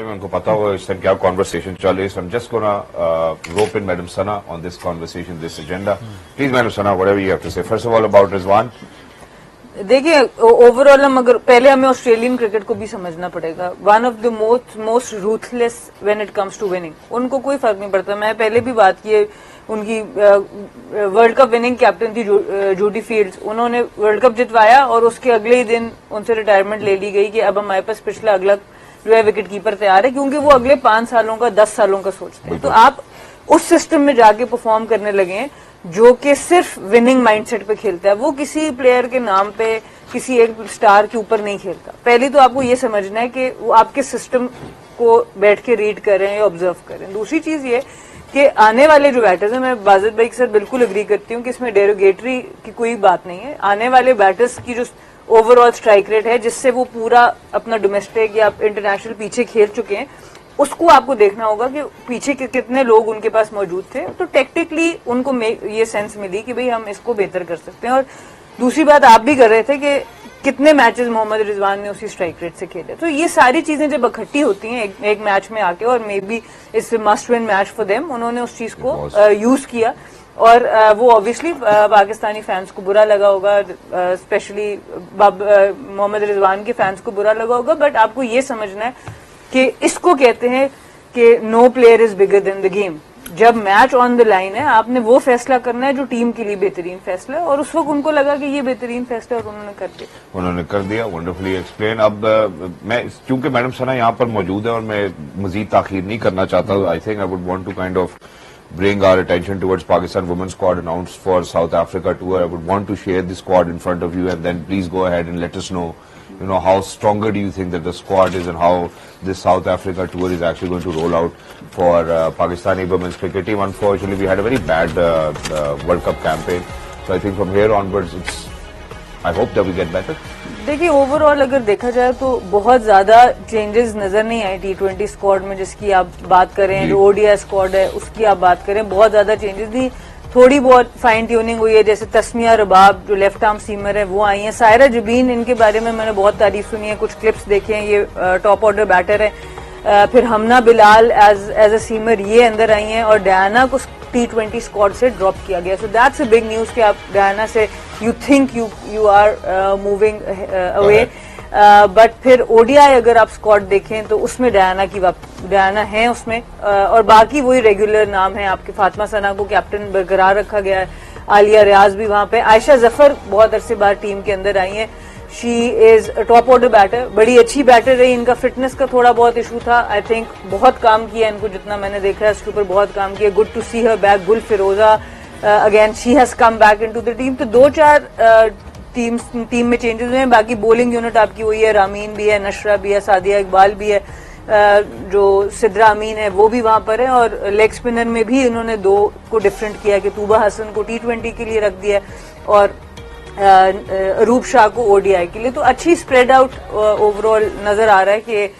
में उनको पता हो इस टाइम क्या कॉन्वर्सेशन चल रही है. I'm just gonna rope in Madam Sana on this conversation, this agenda. Please, Madam Sana, whatever you have to say. First of all, about Rizwan. देखिए ओवरऑल हम अगर पहले हमें ऑस्ट्रेलियन क्रिकेट को भी समझना पड़ेगा. One of the most ruthless when it comes to winning. उनको कोई फर्क नहीं पड़ता. मैं पहले भी बात की है, उनकी वर्ल्ड कप विनिंग कैप्टन थी जूडी फील्ड्स. उन्होंने वर्ल्ड कप जितवाया और उसके अगले ही दिन उनसे रिटायरमेंट ले ली गई कि अब हमारे पास पिछला अगला जो है विकेट कीपर तैयार है, क्योंकि वो अगले 5 सालों का 10 सालों का सोचते हैं. तो आप उस सिस्टम में जाके परफॉर्म करने लगे हैं जो कि सिर्फ विनिंग माइंडसेट पे खेलता है. वो किसी प्लेयर के नाम पे किसी एक स्टार के ऊपर नहीं खेलता. पहले तो आपको ये समझना है कि वो आपके सिस्टम को बैठ के रीड कर रहे हैं या ऑब्जर्व कर रहे हैं. दूसरी चीज ये कि आने वाले जो बैटर्स हैं, मैं बाजिद भाई के साथ बिल्कुल एग्री करती हूँ कि इसमें डेरोगेटरी की कोई बात नहीं है. आने वाले बैटर्स की जो ओवरऑल स्ट्राइक रेट है, जिससे वो पूरा अपना डोमेस्टिक या इंटरनेशनल पीछे खेल चुके हैं, उसको आपको देखना होगा कि पीछे कितने लोग उनके पास मौजूद थे. तो टेक्निकली उनको ये सेंस मिली कि भाई हम इसको बेहतर कर सकते हैं. और दूसरी बात आप भी कर रहे थे कि कितने मैचेस मोहम्मद रिजवान ने उसी स्ट्राइक रेट से खेले. तो ये सारी चीजें जब इकट्ठी होती हैं एक मैच में आके, और may be it's must win match for them, उन्होंने उस चीज को यूज किया. और वो ऑब्वियसली पाकिस्तानी फैंस को बुरा लगा होगा, स्पेशली मोहम्मद रिजवान के फैंस को बुरा लगा होगा. बट आपको ये समझना है कि इसको कहते हैं कि no player is bigger than the game. जब मैच ऑन द लाइन है, आपने वो फैसला करना है जो टीम के लिए बेहतरीन फैसला है. और उस वक्त उनको लगा कि ये बेहतरीन फैसला है और उन्होंने कर दिया. Wonderfully explain. अब मैं क्योंकि मैडम सना यहाँ पर मौजूद है और मैं मजीद ताखीर नहीं करना चाहता, I think I would want to kind of bring our attention towards Pakistan women's squad announced for South Africa tour. I would want to share the squad in front of you, and then please go ahead and let us know, how stronger do you think that the squad is, and how this South Africa tour is actually going to roll out for Pakistani women's cricket team. Unfortunately, we had a very bad World Cup campaign, so I think from here onwards, I hope that we get better. देखिए overall अगर देखा जाए तो बहुत ज्यादा changes नजर नहीं आए T20 स्क्वाड में, जिसकी आप बात करें. जो ODI स्क्वाड है उसकी आप बात करें, बहुत ज्यादा चेंजेस नहीं. थोड़ी बहुत फाइन ट्यूनिंग हुई है, जैसे तस्मिया रबाब जो लेफ्ट आर्म सीमर है वो आई है. सायरा जबीन, इनके बारे में मैंने बहुत तारीफ सुनी है, कुछ क्लिप्स देखे हैं. ये टॉप ऑर्डर बैटर है. फिर हमना बिलाल एज अ सीमर ये अंदर आई हैं, और डयाना को T20 स्क्वाड से ड्रॉप किया गया. So that's a big news कि आप डयाना से you think you are moving away. But फिर ODI अगर आप स्क्वाड देखें तो उसमें डयाना है उसमें, और बाकी वही रेगुलर नाम है आपके. फातिमा सना को कैप्टन बरकरार रखा गया है. आलिया रियाज भी वहां पे. आयशा जफर बहुत अरसे बाद टीम के अंदर आई है. She is top order batter, बड़ी अच्छी बैटर रही. इनका फिटनेस का थोड़ा बहुत इशू था. आई थिंक बहुत काम किया इनको, जितना मैंने देखा है उसके ऊपर बहुत काम किया. Good to see her back. Gul Feroza again she has come back into the team. तो 2-4 टीम में चेंजेस हुए हैं. बाकी बॉलिंग यूनिट आपकी वही है. रामीन भी है, नशरा भी है, सादिया इकबाल भी है, जो सिद्रा अमीन है वो भी वहां पर है. और लेग स्पिनर में भी इन्होंने 2 को डिफरेंट किया कि तूबा हसन को T20 के लिए रख दिया और रूप शाह को ODI के लिए. तो अच्छी स्प्रेड आउट ओवरऑल नजर आ रहा है कि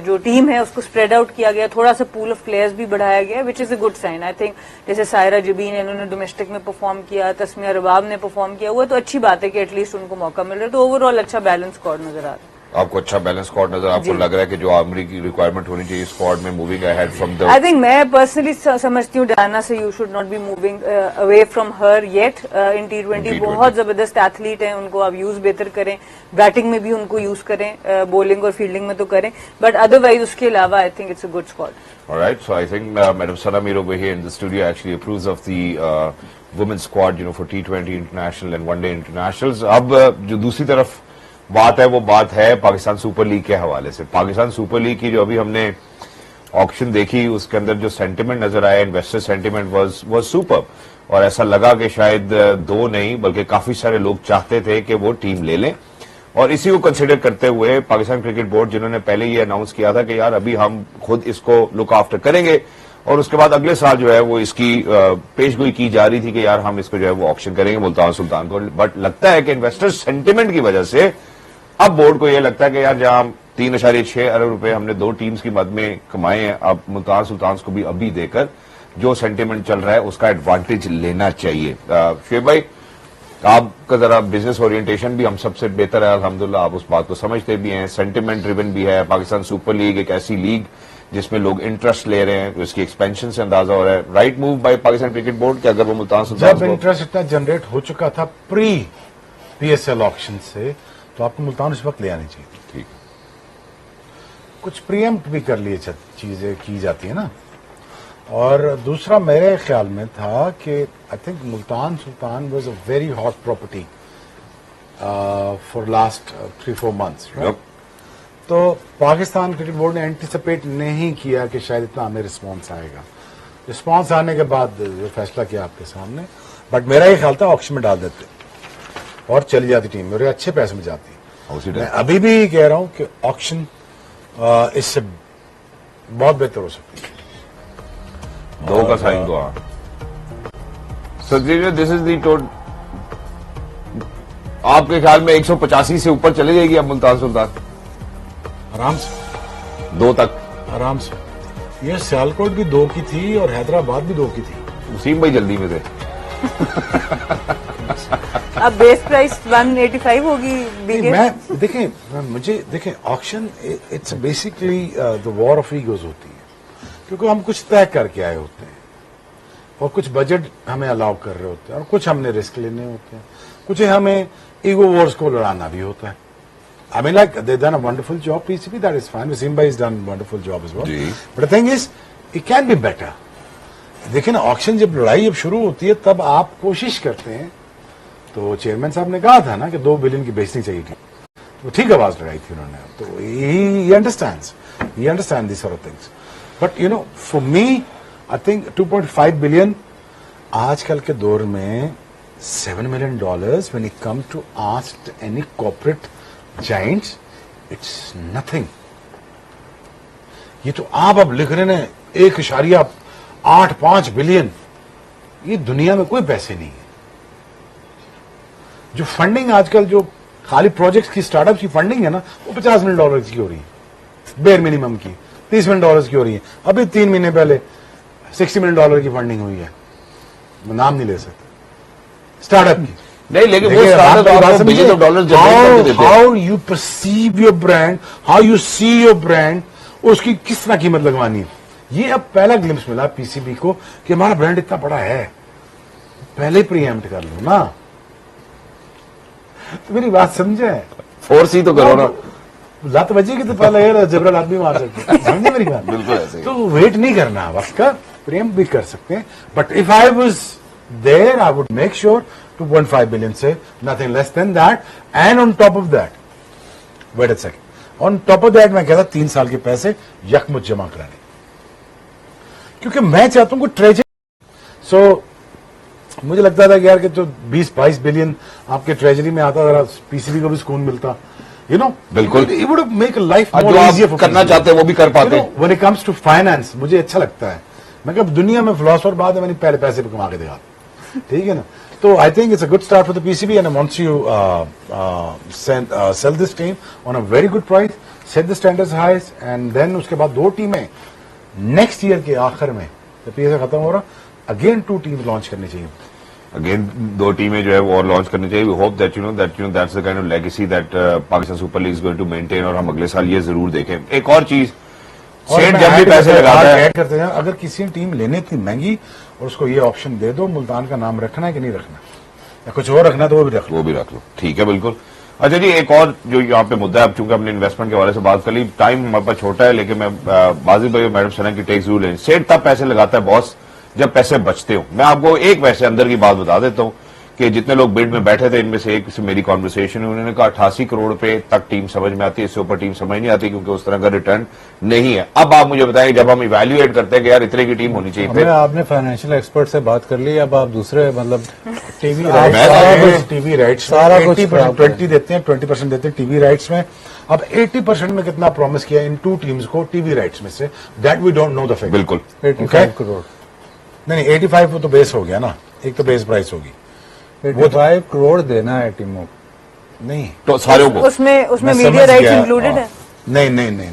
जो टीम है उसको स्प्रेड आउट किया गया. थोड़ा सा पूल ऑफ प्लेयर्स भी बढ़ाया गया, which is a good sign. I think जैसे सायरा जबीन इन्होंने डोमेस्टिक में परफॉर्म किया, तस्मिया रबाब ने परफॉर्म किया हुआ, तो अच्छी बात है कि एटलीस्ट उनको मौका मिल रहा है. तो ओवरऑल अच्छा बैलेंस स्क्वाड नजर आ रहा है. आपको अच्छा बैलेंस स्क्वाड नजर, आपको लग रहा है कि जो आर्मरी की रिक्वायरमेंट होनी चाहिए स्क्वाड में moving ahead from the. I think मैं पर्सनली समझती हूँ डयाना से you should not be moving away from her yet in T20. बहुत जबरदस्त एथलीट हैं, उनको आप यूज बेहतर करें. बैटिंग में भी उनको यूज करें, बॉलिंग और फील्डिंग में तो करें, बट अदरवाइज उसके अलावा आई think it's a good squad. Alright, so I think Madam Sana Mir over here in the studio actually approves of the women's squad, for T20 international and one-day internationals. अब जो दूसरी तरफ बात है वो बात है पाकिस्तान सुपर लीग के हवाले से. पाकिस्तान सुपर लीग की जो अभी हमने ऑक्शन देखी उसके अंदर जो सेंटिमेंट नजर आया, इन्वेस्टर सेंटिमेंट वाज सुपर. और ऐसा लगा कि शायद 2 नहीं बल्कि काफी सारे लोग चाहते थे कि वो टीम ले लें. और इसी को कंसिडर करते हुए पाकिस्तान क्रिकेट बोर्ड, जिन्होंने पहले ये अनाउंस किया था कि यार अभी हम खुद इसको लुक आफ्टर करेंगे, और उसके बाद अगले साल जो है वो इसकी पेशगोई की जा रही थी कि यार हम इसको जो है वो ऑक्शन करेंगे मुल्तान सुल्तान को. बट लगता है कि इन्वेस्टर सेंटिमेंट की वजह से अब बोर्ड को यह लगता है कि यार जहां 3.6 अरब रुपए हमने 2 टीम्स की मद में कमाए हैं, अब मुल्तान सुल्तान को भी अभी देकर जो सेंटिमेंट चल रहा है उसका एडवांटेज लेना चाहिए. शुएब भाई, आपका जरा बिजनेस ओरिएंटेशन भी हम सबसे बेहतर है अल्हम्दुलिल्लाह, आप उस बात को समझते भी हैं, सेंटिमेंट ड्रिवन भी है। पाकिस्तान सुपर लीग एक ऐसी लीग जिसमें लोग इंटरेस्ट ले रहे हैं, उसकी एक्सपेंशन से अंदाजा हो रहा है। Right move by Pakistan cricket board कि अगर वो मुल्तान सुल्तान जब इंटरेस्ट इतना जनरेट हो चुका था प्री PSL ऑक्शन से, तो आपको मुल्तान उस वक्त ले आनी चाहिए थी। ठीक कुछ प्रीएम्प्ट भी कर लिए चीजें की जाती है ना। और दूसरा मेरे ख्याल में था कि I think Multan Sultan was a very hot property for last 3-4 months. Yup. तो पाकिस्तान क्रिकेट बोर्ड ने एंटिसिपेट नहीं किया कि शायद इतना हमें रिस्पांस आएगा। रिस्पांस आने के बाद जो फैसला किया आपके सामने, बट मेरा ये ख्याल था ऑक्शन में डाल देते और चली जाती टीम और ये अच्छे पैसे में जाती। उसी मैं अभी भी कह रहा हूं कि ऑक्शन इससे बहुत बेहतर हो सकती है। दो का साइन तो सो दिस इज दी टोट। आपके ख्याल में 185 से ऊपर चले जाएगी अब मुल्तान सुल्तान आराम से 2 तक? आराम से। ये सियालकोट भी 2 की थी और हैदराबाद भी 2 की थी। उसीम भाई जल्दी में थे। अब बेस प्राइस 185 होगी नहीं, बीके। मैं देखें auction it's basically the war of egos होती है, क्योंकि हम कुछ तय करके आए होते हैं और कुछ बजट हमें अलाउ कर रहे होते हैं और कुछ हमने रिस्क लेने होते हैं, कुछ हमें ईगो वॉर्स को लड़ाना भी होता है। I mean, like they've done a wonderful job. PCB, that is fine. Wasim bhai has done a wonderful job as well. Ji. But the thing is, it can be better. देखिए ना, auction जब लड़ाई जब शुरू होती है तब आप कोशिश करते हैं। तो चेयरमैन साहब ने कहा था ना कि 2 बिलियन की बेचनी चाहिए थी, तो ठीक आवाज लड़ाई थी उन्होंने। तो ही understand this sort of things. But you know, for me I think 2.5 billion आजकल के दौर में $7 million when it comes to ask any corporate giants, it's nothing. ये तो आप अब लिख रहे हैं 1.85 बिलियन, ये दुनिया में कोई पैसे नहीं है। जो फंडिंग आजकल जो खाली प्रोजेक्ट्स की स्टार्टअप्स की फंडिंग है ना, वो $50 million की हो रही है, बेयर मिनिमम की $30 million की हो रही है। अभी 3 महीने पहले $60 million की फंडिंग हुई है, मैं नाम नहीं ले सकता स्टार्टअप की। नहीं, लेकिन वो स्टार्टअप आपको बिलियंस ऑफ डॉलर्स जनरेट करके देते हैं। How you perceive your brand, how you see your brand, उसकी किस तरह कीमत लगवानी है। ये अब पहला ग्लिम्स मिला पीसीबी को कि हमारा ब्रांड इतना बड़ा है, पहले प्रीएम्प्ट कर लो ना। तो मेरी बात समझे, 4C तो करो ना। लत बजेगी तो पहले ये जबरन आदमी मार सकते, समझे मेरी बात? बिल्कुल ऐसे ही। तो वेट नहीं करना वक्त का, प्रीएम्प्ट भी कर सकते हैं। But if I was there I would make sure 2.5 billion से nothing less than that. And on top of that, wait a second, on top of that मैं कहता 3 साल के पैसे यकमुश्त जमा कराने, क्योंकि मैं चाहता हूं कि ट्रेजरी। सो मुझे लगता था कि यार कि जो 20-22 बिलियन आपके ट्रेजरी में आता, जरा पीसीबी को भी सुकून मिलता, यू नो। बिल्कुल। इट वुड मेक लाइफ जो आप करना चाहते हैं वो भी कर पाते हैं। When it comes to finance मुझे अच्छा लगता है। मैं कहा दुनिया में फिलोसोफर बाद है, मैंने पहले पैसे पे कमा के दिखा, ठीक है ना। तो I think it's a good start for the PCB and I wants you sell this team on a very good price, set the standards highs, and then उसके बाद 2 टीमें नेक्स्ट ईयर के आखिर में जब पीएसएल खत्म हो रहा, अगेन 2 टीम लॉन्च करनी चाहिए। अगेन 2 टीमें जो है वो और लॉन्च करनी चाहिए। We hope that you know that's the kind of legacy that Pakistan Super League is going to maintain, और हम अगले साल ये जरूर देखें। एक और चीज, सेठ जब भी पैसे लगाता है, ऐड करते हैं, अगर किसी ने टीम लेने थी महंगी और उसको ये ऑप्शन दे दो, मुल्तान का नाम रखना है कि नहीं रखना, या कुछ और रखना तो वो भी रख लो। वो भी रख लो, ठीक है, बिल्कुल। अच्छा जी, एक और जो यहाँ पे मुद्दा है, अब चूंकि हमने इन्वेस्टमेंट के हवाले से बात कर ली, टाइम हमारे पास छोटा है, लेकिन मैं बाजिल भाई और मैडम सना की टेक जरूर लें। सेठ तब पैसे लगाता है बॉस जब पैसे बचते हो। मैं आपको एक वैसे अंदर की बात बता देता हूँ कि जितने लोग बिड में बैठे थे, इनमें से एक से मेरी कॉन्वर्सेशन हुई, उन्होंने कहा 88 करोड़ पे तक टीम समझ में आती है, इससे ऊपर टीम समझ नहीं आती, क्योंकि उस तरह का रिटर्न नहीं है। अब आप मुझे बताएं, जब हम इवैल्यूएट करते हैं कि यार इतने की टीम होनी चाहिए, फिर आपने फाइनेंशियल एक्सपर्ट से बात कर ली, अब आप दूसरे मतलब टीवी टीवी राइट्स सारा कुछ 20% देते हैं, 20% देते हैं टीवी राइट्स में। अब 80% में कितना प्रॉमिस किया इन 2 टीम्स को टीवी राइट्स में से, that we don't know the figure. बिल्कुल 85 करोड़ नहीं 85 वो तो बेस हो गया ना, एक तो बेस प्राइस होगी, 85 करोड़ देना है टीमों को। नहीं तो सारों को उसमें मैं मीडिया समझ राइट्स गया। इंक्लूडेड है। नहीं,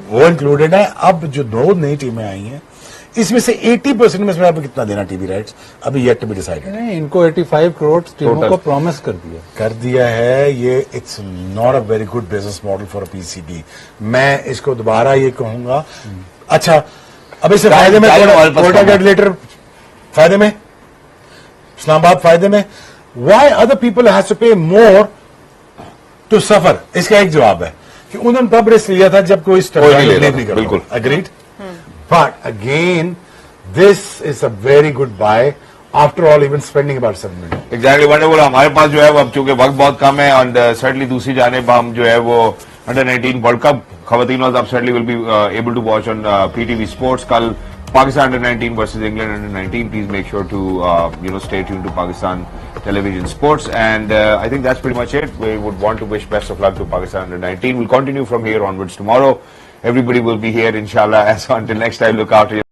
वो इंक्लूडेड है। अब जो 2 नई टीमें आई हैं, इसमें से 80% में से आपको कितना देना टीवी राइट्स अभी येट टू बी डिसाइडेड। नहीं, इनको 85 करोड़ टीमों Total. को प्रॉमिस कर दिया। कर दिया है ये। It's not a very good business model for a PCB. मैं इसको दोबारा ये कहूंगा। अच्छा, अब इससे फायदे में कोटा रेगुलेटर फायदे में, इस्लामाबाद फायदे में। Why other people has to pay more to suffer? इसका एक जवाब है कि उन्होंने तब रिस्क लिया था जब कोई नहीं ले रहा था, नहीं कर बिल्कुल। Agreed. But again this is a very good buy after all even spending about 7 million। Exactly wonderful. हमारे पास जो है वो अब चूंकि वक्त बहुत कम है एंड सर्टनली दूसरी जानेब हम जो है वो अंडर 19 वर्ल्ड कप खवातीन वाला अब certainly will be able to watch on PTV sports. कल Pakistan under 19 versus England under 19. Please make sure to stay tuned to Pakistan television sports, and I think that's pretty much it. We would want to wish best of luck to Pakistan under 19. We'll continue from here onwards tomorrow. Everybody will be here, inshallah. As until next time, look after yourself.